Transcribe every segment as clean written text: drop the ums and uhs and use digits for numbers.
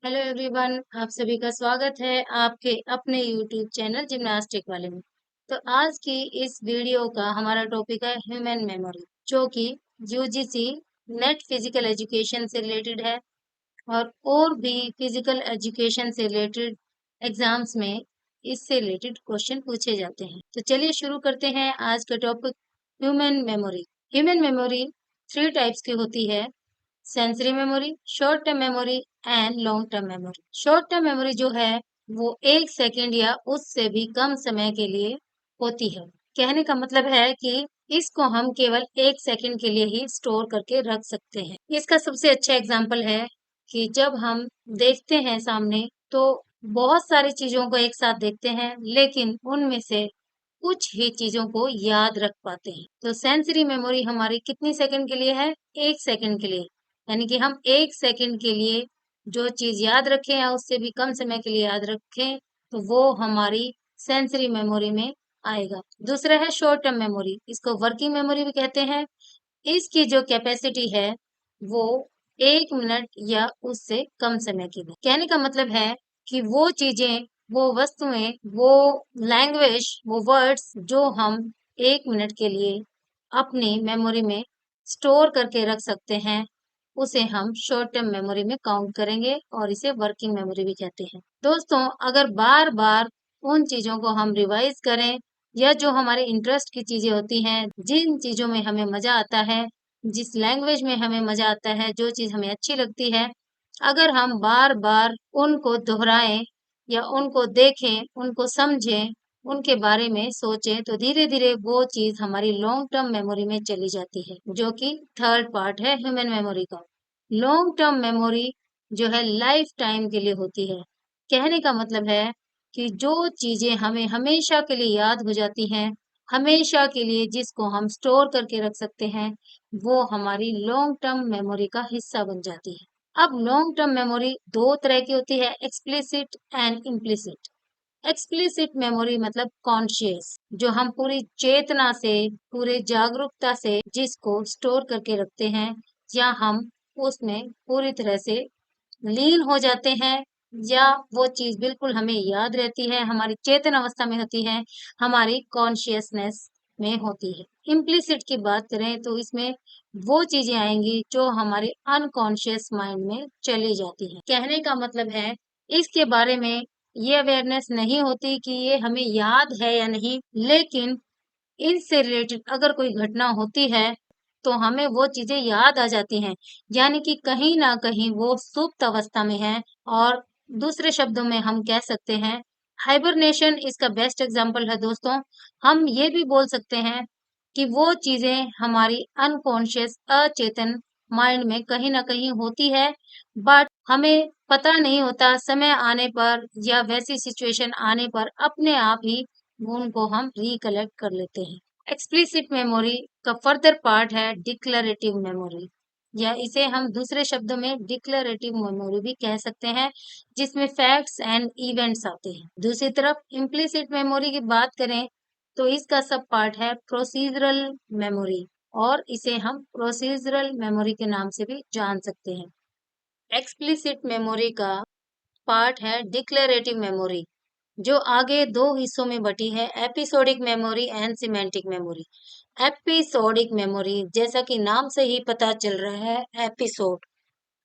Hello everyone, आप सभी का स्वागत है आपके अपने यूट्यूब चैनल जिम्नास्टिक वाले में। तो आज की इस वीडियो का हमारा टॉपिक है ह्यूमन मेमोरी, जो कि यूजीसी नेट फिजिकल एजुकेशन से रिलेटेड है और भी फिजिकल एजुकेशन से रिलेटेड एग्जाम्स में इससे रिलेटेड क्वेश्चन पूछे जाते हैं। तो चलिए शुरू करते हैं आज का topic human memory. Human memory three types की होती है: sensory memory, short term memory and long term memory. Short term memory जो है वो 1 सेकेंड या उससे भी कम समय के लिए होती है। कहने का मतलब है कि इसको हम केवल 1 सेकेंड के लिए ही स्टोर करके रख सकते हैं। इसका सबसे अच्छा एग्जाम्पल है कि जब हम देखते हैं सामने तो बहुत सारी चीजों को एक साथ देखते हैं, लेकिन उनमें से कुछ ही चीजों को याद रख पाते हैं। तो सेंसरी मेमोरी हमारी कितनी सेकंड के लिए है? 1 सेकंड के लिए। यानी कि हम 1 सेकंड के लिए जो चीज याद रखें या उससे भी कम समय के लिए याद रखें तो वो हमारी सेंसरी मेमोरी में आएगा। दूसरा है शॉर्ट टर्म मेमोरी, इसको वर्किंग मेमोरी भी कहते हैं। इसकी जो कैपेसिटी है वो 1 मिनट या उससे कम समय की है। कहने का मतलब है कि वो चीजें, वो वस्तुएं, वो लैंग्वेज, वो वर्ड्स जो हम 1 मिनट के लिए अपनी मेमोरी में स्टोर करके रख सकते हैं, उसे हम शॉर्ट टर्म मेमोरी में काउंट करेंगे और इसे वर्किंग मेमोरी भी कहते हैं। दोस्तों, अगर बार बार उन चीजों को हम रिवाइज करें या जो हमारे इंटरेस्ट की चीजें होती हैं, जिन चीजों में हमें मजा आता है, जिस लैंग्वेज में हमें मजा आता है, जो चीज हमें अच्छी लगती है, अगर हम बार बार उनको दोहराएं या उनको देखें, उनको समझें, उनके बारे में सोचें, तो धीरे धीरे वो चीज हमारी लॉन्ग टर्म मेमोरी में चली जाती है, जो कि थर्ड पार्ट है ह्यूमन मेमोरी का। लॉन्ग टर्म मेमोरी जो है लाइफ टाइम के लिए होती है। कहने का मतलब है कि जो चीजें हमें हमेशा के लिए याद हो जाती हैं, हमेशा के लिए जिसको हम स्टोर करके रख सकते हैं, वो हमारी लॉन्ग टर्म मेमोरी का हिस्सा बन जाती है। अब लॉन्ग टर्म मेमोरी दो तरह की होती है: explicit and implicit. Explicit memory मतलब कॉन्शियस, जो हम पूरी चेतना से, पूरे जागरूकता से जिसको स्टोर करके रखते हैं, या हम उसमें पूरी तरह से लीन हो जाते हैं, या वो चीज बिल्कुल हमें याद रहती है, हमारी चेतन अवस्था में होती है, हमारी कॉन्शियसनेस में होती है। इम्प्लिसिट की बात करें तो इसमें वो चीजें आएंगी जो हमारे अनकॉन्शियस माइंड में चली जाती हैं। कहने का मतलब है इसके बारे में ये अवेयरनेस नहीं होती कि ये हमें याद है या नहीं, लेकिन इनसे रिलेटेड अगर कोई घटना होती है तो हमें वो चीजें याद आ जाती हैं। यानी कि कहीं ना कहीं वो सुप्त अवस्था में है, और दूसरे शब्दों में हम कह सकते हैं हाइबरनेशन इसका बेस्ट एग्जांपल है। दोस्तों, हम ये भी बोल सकते हैं कि वो चीजें हमारी अनकॉन्शियस, अचेतन माइंड में कहीं ना कहीं होती है, बट हमें पता नहीं होता। समय आने पर या वैसी सिचुएशन आने पर अपने आप ही उनको हम रिकलेक्ट कर लेते हैं। एक्सप्लिसिट मेमोरी का फर्दर पार्ट है डिक्लरेटिव मेमोरी, या इसे हम दूसरे शब्दों में डिक्लरेटिव मेमोरी भी कह सकते हैं, जिसमें फैक्ट्स एंड इवेंट्स आते हैं। दूसरी तरफ इम्प्लिसिट मेमोरी की बात करें तो इसका सब पार्ट है प्रोसीजरल मेमोरी, और इसे हम प्रोसीजरल मेमोरी के नाम से भी जान सकते हैं। एक्सप्लिसिट मेमोरी का पार्ट है डिक्लरेटिव मेमोरी, जो आगे दो हिस्सों में बटी है: episodic memory and semantic memory. Episodic memory, जैसा कि नाम से ही पता चल रहा है, एपिसोड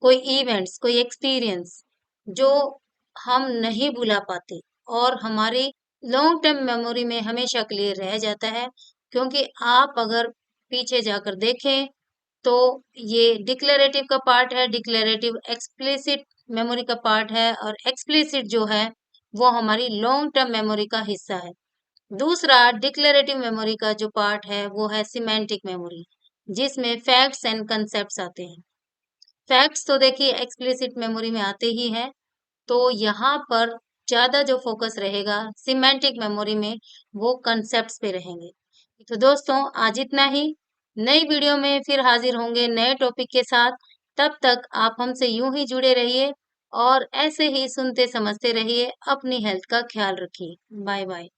कोई इवेंट्स, कोई एक्सपीरियंस जो हम नहीं भुला पाते और हमारी लॉन्ग टर्म मेमोरी में हमेशा के लिए रह जाता है। क्योंकि आप अगर पीछे जाकर देखें तो ये डिक्लेरेटिव का पार्ट है, डिक्लेरेटिव एक्सप्लिसिट मेमोरी का पार्ट है, और एक्सप्लिसिट जो है वो हमारी लॉन्ग टर्म मेमोरी का हिस्सा है। दूसरा डिक्लेरेटिव मेमोरी का जो पार्ट है वो है सिमेंटिक मेमोरी, जिसमें फैक्ट्स एंड कंसेप्ट्स आते हैं। फैक्ट्स तो देखिए एक्सप्लिसिट मेमोरी में आते ही हैं, तो यहाँ पर ज्यादा जो फोकस रहेगा सिमेंटिक मेमोरी में, वो कंसेप्ट्स पे रहेंगे। तो दोस्तों, आज इतना ही। नई वीडियो में फिर हाजिर होंगे नए टॉपिक के साथ। तब तक आप हमसे यूं ही जुड़े रहिए और ऐसे ही सुनते समझते रहिए। अपनी हेल्थ का ख्याल रखिए। Bye bye.